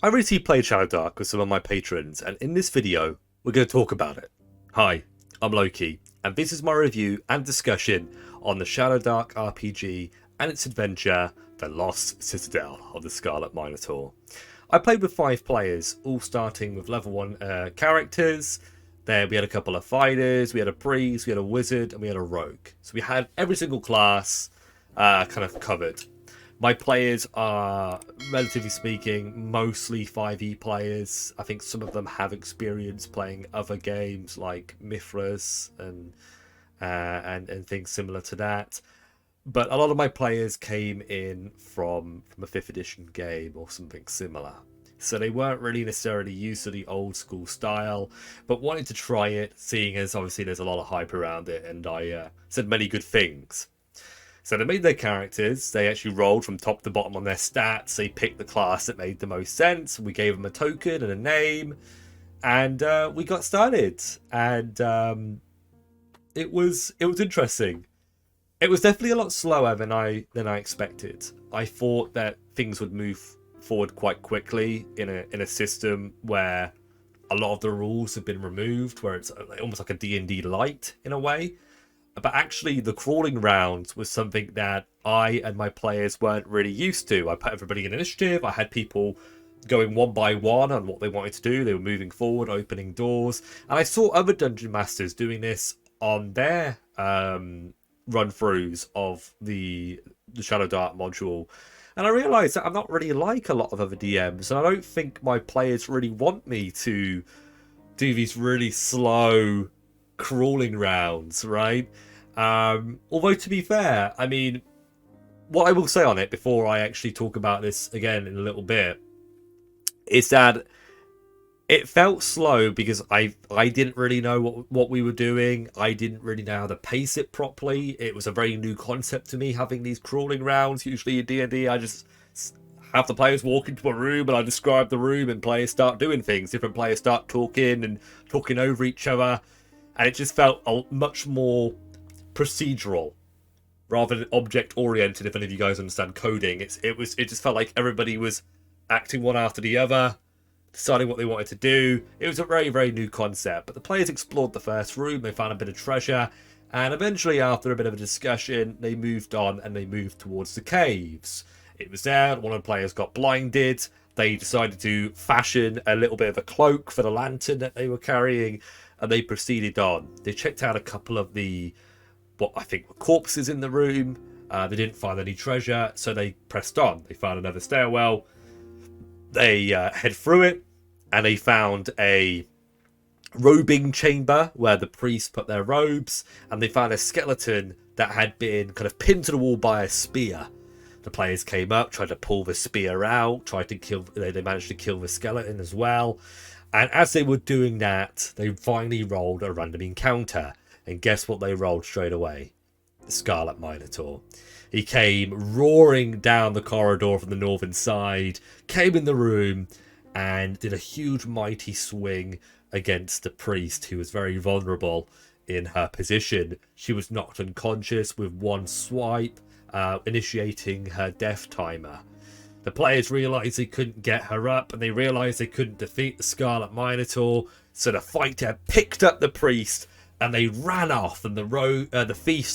I recently played Shadowdark with some of my patrons, and in this video, we're going to talk about it. Hi, I'm Loki, and this is my review and discussion on the Shadowdark RPG and its adventure, The Lost Citadel of the Scarlet Minotaur. I played with 5 players, all starting with level 1 characters. There we had a couple of fighters, we had a priest, we had a wizard, and we had a rogue. So we had every single class kind of covered. My players are, relatively speaking, mostly 5e players. I think some of them have experience playing other games like Mithras and things similar to that. But a lot of my players came in from a 5th edition game or something similar. So they weren't really necessarily used to the old school style, but wanted to try it, seeing as obviously there's a lot of hype around it, and I said many good things. So they made their characters, they actually rolled from top to bottom on their stats, they picked the class that made the most sense, we gave them a token and a name, and we got started. And it was interesting. It was definitely a lot slower than I expected. I thought that things would move forward quite quickly in a system where a lot of the rules have been removed, where it's almost like a D&D light in a way. But actually, the crawling rounds was something that I and my players weren't really used to. I put everybody in initiative. I had people going one by one on what they wanted to do. They were moving forward, opening doors. And I saw other dungeon masters doing this on their run-throughs of the Shadowdark module. And I realised that I'm not really like a lot of other DMs. And I don't think my players really want me to do these really slow crawling rounds, right? Although, to be fair, I mean, what I will say on it before I actually talk about this again in a little bit is that it felt slow because I didn't really know what we were doing. I didn't really know how to pace it properly. It was a very new concept to me, having these crawling rounds. Usually in D&D, I just have the players walk into a room and I describe the room and players start doing things. Different players start talking over each other. And it just felt much more procedural rather than object-oriented, if any of you guys understand coding. It just felt like everybody was acting one after the other, deciding what they wanted to do. It was a very, very new concept. But the players explored the first room, they found a bit of treasure, and eventually, after a bit of a discussion, they moved on and they moved towards the caves. It was there, one of the players got blinded. They decided to fashion a little bit of a cloak for the lantern that they were carrying, and they proceeded on. They checked out a couple of what I think were corpses in the room. They didn't find any treasure, so they pressed on. They found another stairwell. They head through it, and they found a robing chamber where the priests put their robes, and they found a skeleton that had been kind of pinned to the wall by a spear. The players came up, tried to pull the spear out, tried to kill. They managed to kill the skeleton as well. And as they were doing that, they finally rolled a random encounter. And guess what they rolled straight away? The Scarlet Minotaur. He came roaring down the corridor from the northern side, came in the room, and did a huge mighty swing against the priest, who was very vulnerable in her position. She was knocked unconscious with one swipe, initiating her death timer. The players realised they couldn't get her up, and they realised they couldn't defeat the Scarlet Minotaur, so the fighter picked up the priest, and they ran off, and the thief,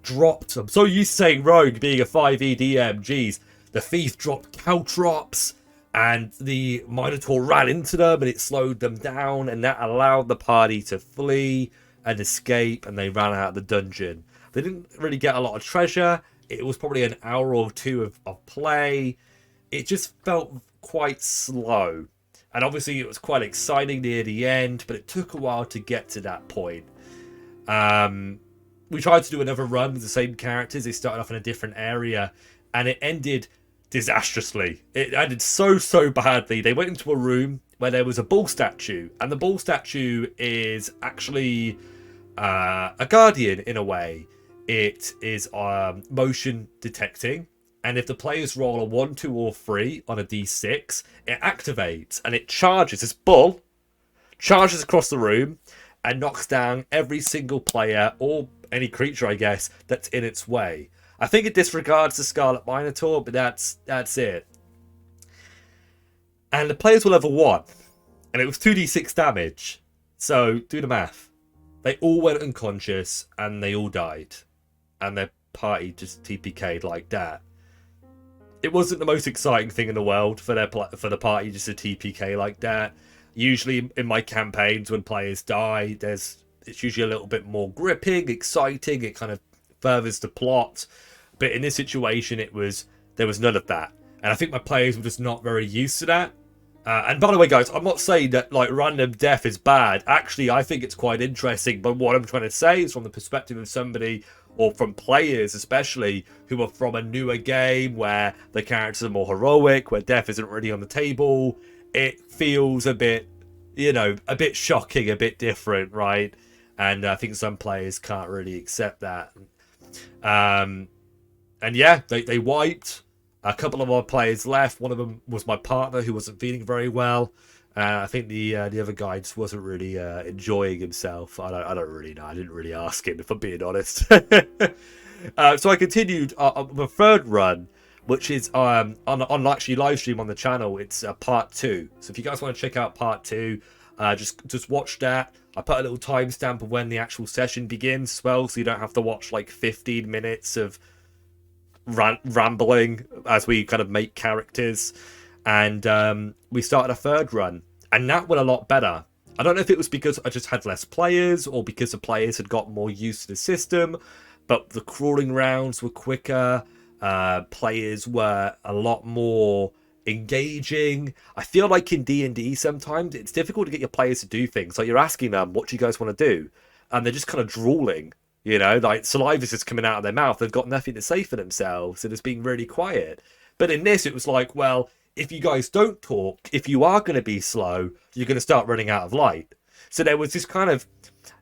dropped. I'm so used to saying rogue being a 5e DM, jeez. The thief dropped caltrops, and the Minotaur ran into them, and it slowed them down, and that allowed the party to flee and escape, and they ran out of the dungeon. They didn't really get a lot of treasure. It was probably an hour or two of play. It just felt quite slow. And obviously it was quite exciting near the end, but it took a while to get to that point. We tried to do another run with the same characters. They started off in a different area, and it ended disastrously. It ended so badly. They went into a room where there was a bull statue, and the bull statue is actually a guardian in a way. It is motion detecting, and if the players roll a 1, 2, or 3 on a d6, it activates, and it charges. This bull charges across the room and knocks down every single player, or any creature, I guess, that's in its way. I think it disregards the Scarlet Minotaur, but that's it. And the players were level 1. And it was 2d6 damage. So, do the math. They all went unconscious and they all died. And their party just TPK'd like that. It wasn't the most exciting thing in the world for the party just to TPK like that. Usually in my campaigns when players die, it's usually a little bit more gripping, exciting. It kind of furthers the plot. But in this situation, there was none of that. And I think my players were just not very used to that. And by the way, guys, I'm not saying that like random death is bad. Actually, I think it's quite interesting. But what I'm trying to say is from the perspective of somebody, or from players especially, who are from a newer game where the characters are more heroic, where death isn't really on the table, it feels a bit, a bit shocking, a bit different, right? And I think some players can't really accept that. And yeah, they wiped. A couple of our players left. One of them was my partner, who wasn't feeling very well. I think the other guy just wasn't really enjoying himself. I don't really know. I didn't really ask him, if I'm being honest. So I continued on the third run, which is on actually live stream on the channel. It's part 2. So if you guys want to check out part 2, just watch that. I put a little timestamp of when the actual session begins as well, so you don't have to watch like 15 minutes of rambling as we kind of make characters. And we started a third run, and that went a lot better. I don't know if it was because I just had less players or because the players had got more used to the system, but the crawling rounds were quicker. Players were a lot more engaging. I feel like in D&D sometimes it's difficult to get your players to do things. Like you're asking them, what do you guys want to do? And they're just kind of drooling. Like saliva's just coming out of their mouth. They've got nothing to say for themselves, and it's being really quiet. But in this, it was like, well, if you guys don't talk, if you are going to be slow, you're going to start running out of light. So there was this kind of,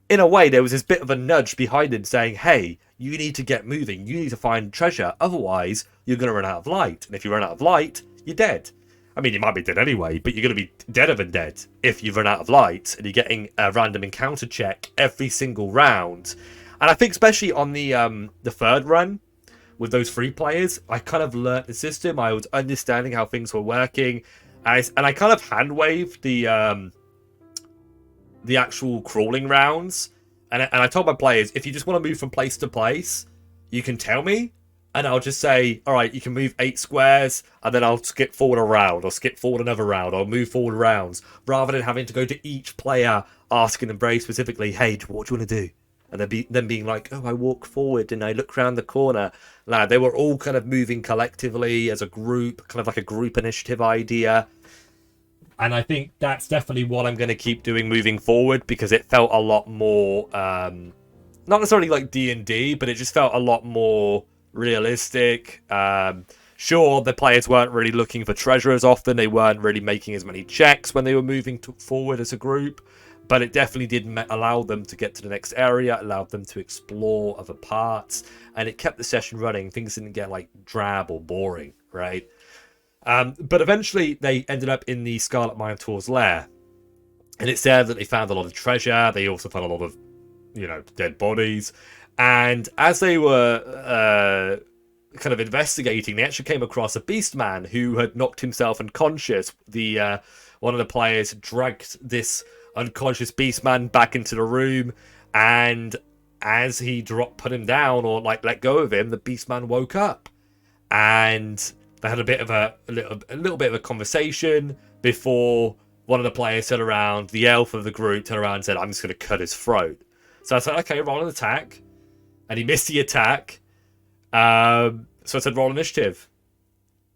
in a way, there was this bit of a nudge behind him saying, hey, you need to get moving. You need to find treasure. Otherwise, you're going to run out of light. And if you run out of light, you're dead. I mean, you might be dead anyway, but you're going to be deader than dead if you run out of light and you're getting a random encounter check every single round. And I think especially on the third run, with those 3 players, I kind of learnt the system. I was understanding how things were working. And I kind of hand-waved the actual crawling rounds. And I told my players, if you just want to move from place to place, you can tell me. And I'll just say, all right, you can move 8 squares, and then I'll skip forward a round, or skip forward another round, or move forward rounds, rather than having to go to each player, asking them very specifically, hey, what do you want to do? And then being like, oh, I walk forward and I look around the corner. Nah, they were all kind of moving collectively as a group, kind of like a group initiative idea. And I think that's definitely what I'm going to keep doing moving forward, because it felt a lot more, not necessarily like D&D, but it just felt a lot more realistic. Sure, the players weren't really looking for treasure as often. They weren't really making as many checks when they were moving forward as a group. But it definitely did allow them to get to the next area, allowed them to explore other parts, and it kept the session running. Things didn't get like drab or boring, right? But eventually they ended up in the Scarlet Minotaur's lair, and it's there that they found a lot of treasure. They also found a lot of, dead bodies. And as they were kind of investigating, they actually came across a beast man who had knocked himself unconscious. One of the players dragged this unconscious beastman back into the room, and as he put him down, or like let go of him, the beastman woke up, and they had a little bit of a conversation before one of the players turned around. The elf of the group turned around and said, I'm just going to cut his throat. So I said, okay, roll an attack, and he missed the attack. So I said, roll initiative,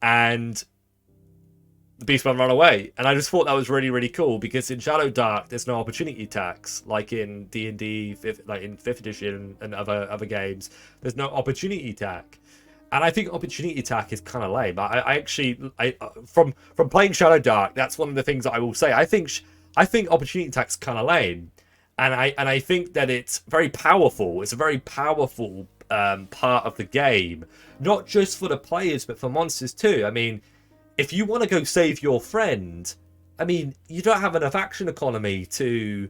and the Beastman ran away. And I just thought that was really, really cool, because in Shadowdark, there's no opportunity attacks. Like in D&D, like in 5th edition and other games, there's no opportunity attack. And I think opportunity attack is kind of lame. I actually, from playing Shadowdark, that's one of the things that I will say. I think opportunity attack's kind of lame. And I think that it's very powerful. It's a very powerful part of the game. Not just for the players, but for monsters too. I mean, if you want to go save your friend, I mean, you don't have enough action economy to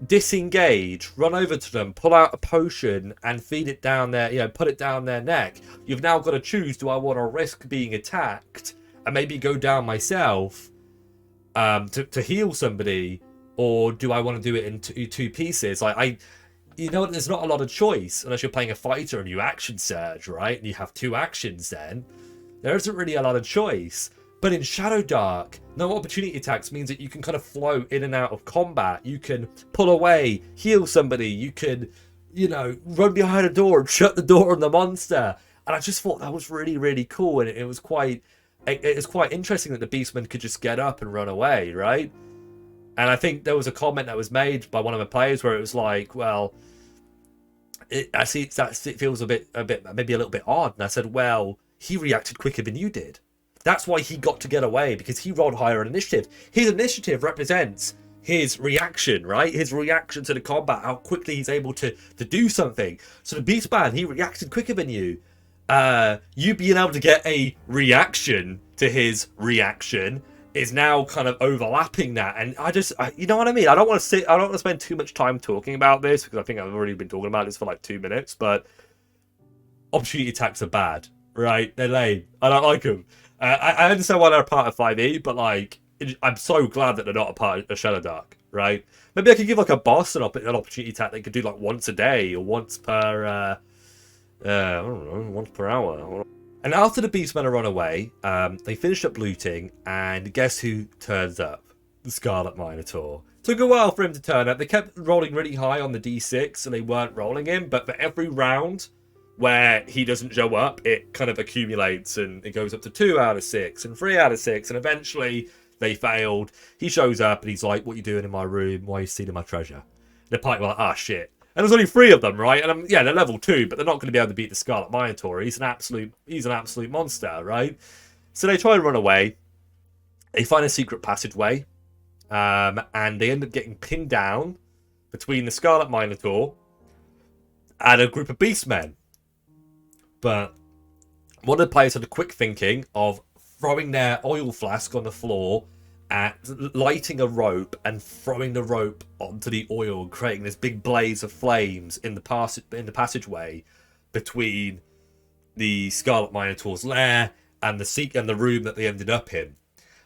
disengage, run over to them, pull out a potion and feed it down their, put it down their neck. You've now got to choose, do I want to risk being attacked and maybe go down myself to heal somebody, or do I want to do it in two pieces? Like you know, there's not a lot of choice unless you're playing a fighter and you action surge, right? And you have 2 actions then. There isn't really a lot of choice. But in Shadowdark, no opportunity attacks means that you can kind of flow in and out of combat. You can pull away, heal somebody. You can, you know, run behind a door and shut the door on the monster. And I just thought that was really, really cool. And it was quite interesting that the Beastman could just get up and run away, right? And I think there was a comment that was made by one of the players where it was like, well, it feels a bit, maybe a little bit odd. And I said, well, he reacted quicker than you did. That's why he got to get away, because he rolled higher on initiative. His initiative represents his reaction, right? His reaction to the combat, how quickly he's able to do something. So the Beastman, he reacted quicker than you. You being able to get a reaction to his reaction is now kind of overlapping that. And you know what I mean? I don't want to spend too much time talking about this, because I think I've already been talking about this for like 2 minutes, but opportunity attacks are bad, right? They're lame. I don't like them. I understand why they're a part of 5e, but like, I'm so glad that they're not a part of Shadowdark, right? Maybe I could give like a boss an opportunity attack they could do like once a day or once per, I don't know, once per hour. And after the Beastmen run away, they finished up looting, and guess who turns up? The Scarlet Minotaur. Took a while for him to turn up. They kept rolling really high on the d6, so they weren't rolling him, but for every round where he doesn't show up, it kind of accumulates, and it goes up to 2 out of 6 and 3 out of 6, and eventually they failed. He shows up and he's like, what are you doing in my room? Why are you stealing my treasure? And the party were like, ah, shit. And there's only 3 of them, right? And yeah, they're level 2, but they're not going to be able to beat the Scarlet Minotaur. He's an absolute monster, right? So they try to run away. They find a secret passageway, and they end up getting pinned down between the Scarlet Minotaur and a group of Beastmen. But one of the players had a quick thinking of throwing their oil flask on the floor, at lighting a rope and throwing the rope onto the oil and creating this big blaze of flames in the passageway between the Scarlet Minotaur's lair and the room that they ended up in.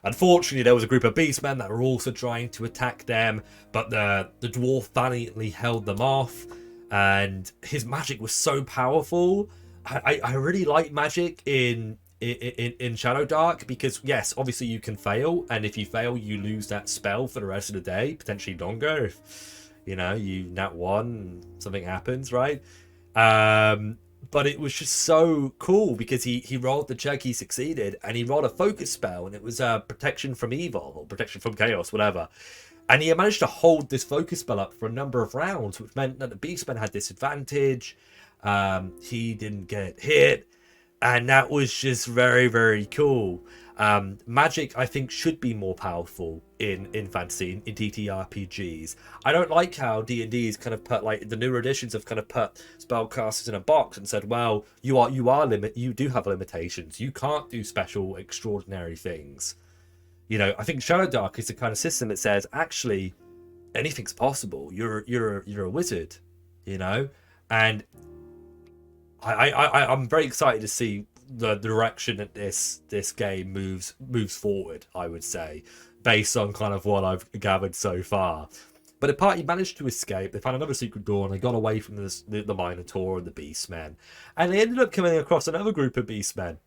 Unfortunately, there was a group of beastmen that were also trying to attack them, but the dwarf valiantly held them off, and his magic was so powerful. I really like magic in Shadowdark, because yes, obviously you can fail, and if you fail you lose that spell for the rest of the day, potentially longer if you nat 1 and something happens, right? But it was just so cool because he rolled the check, he succeeded, and he rolled a focus spell, and it was protection from evil or protection from chaos, whatever. And he managed to hold this focus spell up for a number of rounds, which meant that the beastman had disadvantage. He didn't get hit, and that was just very, very cool. Magic, I think, should be more powerful in fantasy, in ttrpgs. I don't like how D&D's kind of put, like, the newer editions have kind of put spellcasters in a box and said, well, you do have limitations. You can't do special, extraordinary things. I think Shadowdark is the kind of system that says, actually, anything's possible. You're a wizard, and I'm very excited to see the direction that this game moves forward, I would say, based on kind of what I've gathered so far. But the party managed to escape. They found another secret door, and they got away from the Minotaur and the Beastmen. And they ended up coming across another group of Beastmen.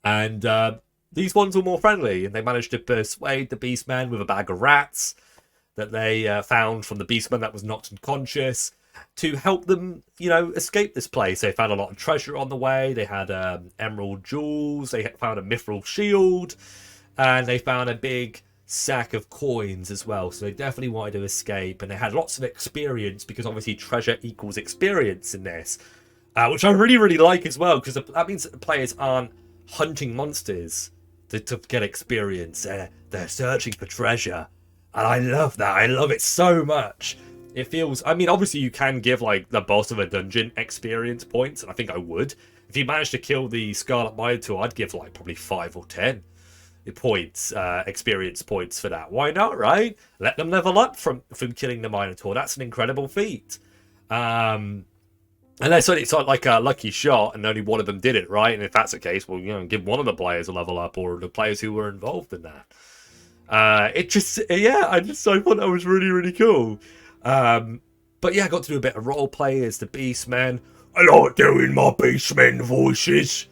And these ones were more friendly, and they managed to persuade the Beastmen with a bag of rats that they found from the Beastman that was knocked unconscious, to help them, escape this place. They found a lot of treasure on the way. They had emerald jewels. They found a mithril shield. And they found a big sack of coins as well. So they definitely wanted to escape. And they had lots of experience, because obviously treasure equals experience in this. Which I really, really like as well, because that means that the players aren't hunting monsters to get experience. They're searching for treasure. And I love that. I love it so much. It feels, obviously you can give, like, the boss of a dungeon experience points, and I think I would. If you managed to kill the Scarlet Minotaur, I'd give, like, probably 5 or 10 points, experience points for that. Why not, right? Let them level up from killing the Minotaur. That's an incredible feat. Unless it's like a lucky shot and only one of them did it, right? And if that's the case, well, give one of the players a level up, or the players who were involved in that. It just, yeah, I thought that was really, really cool. But yeah, I got to do a bit of role play as the Beastmen. I like doing my Beastmen voices.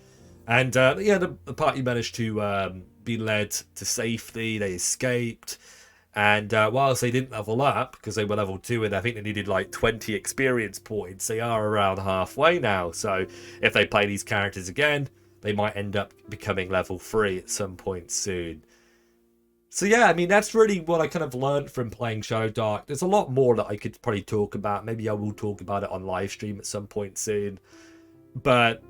And yeah, the party managed to be led to safety. They escaped. And whilst they didn't level up, because they were level 2 and I think they needed like 20 experience points, they are around halfway now. So if they play these characters again, they might end up becoming level 3 at some point soon. So yeah, I mean, that's really what I kind of learned from playing Shadowdark. There's a lot more that I could probably talk about. Maybe I will talk about it on live stream at some point soon. But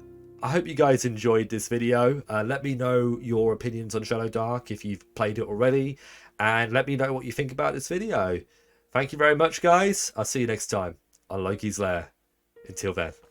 I hope you guys enjoyed this video. Let me know your opinions on Shadowdark if you've played it already. And let me know what you think about this video. Thank you very much, guys. I'll see you next time on Loki's Lair. Until then.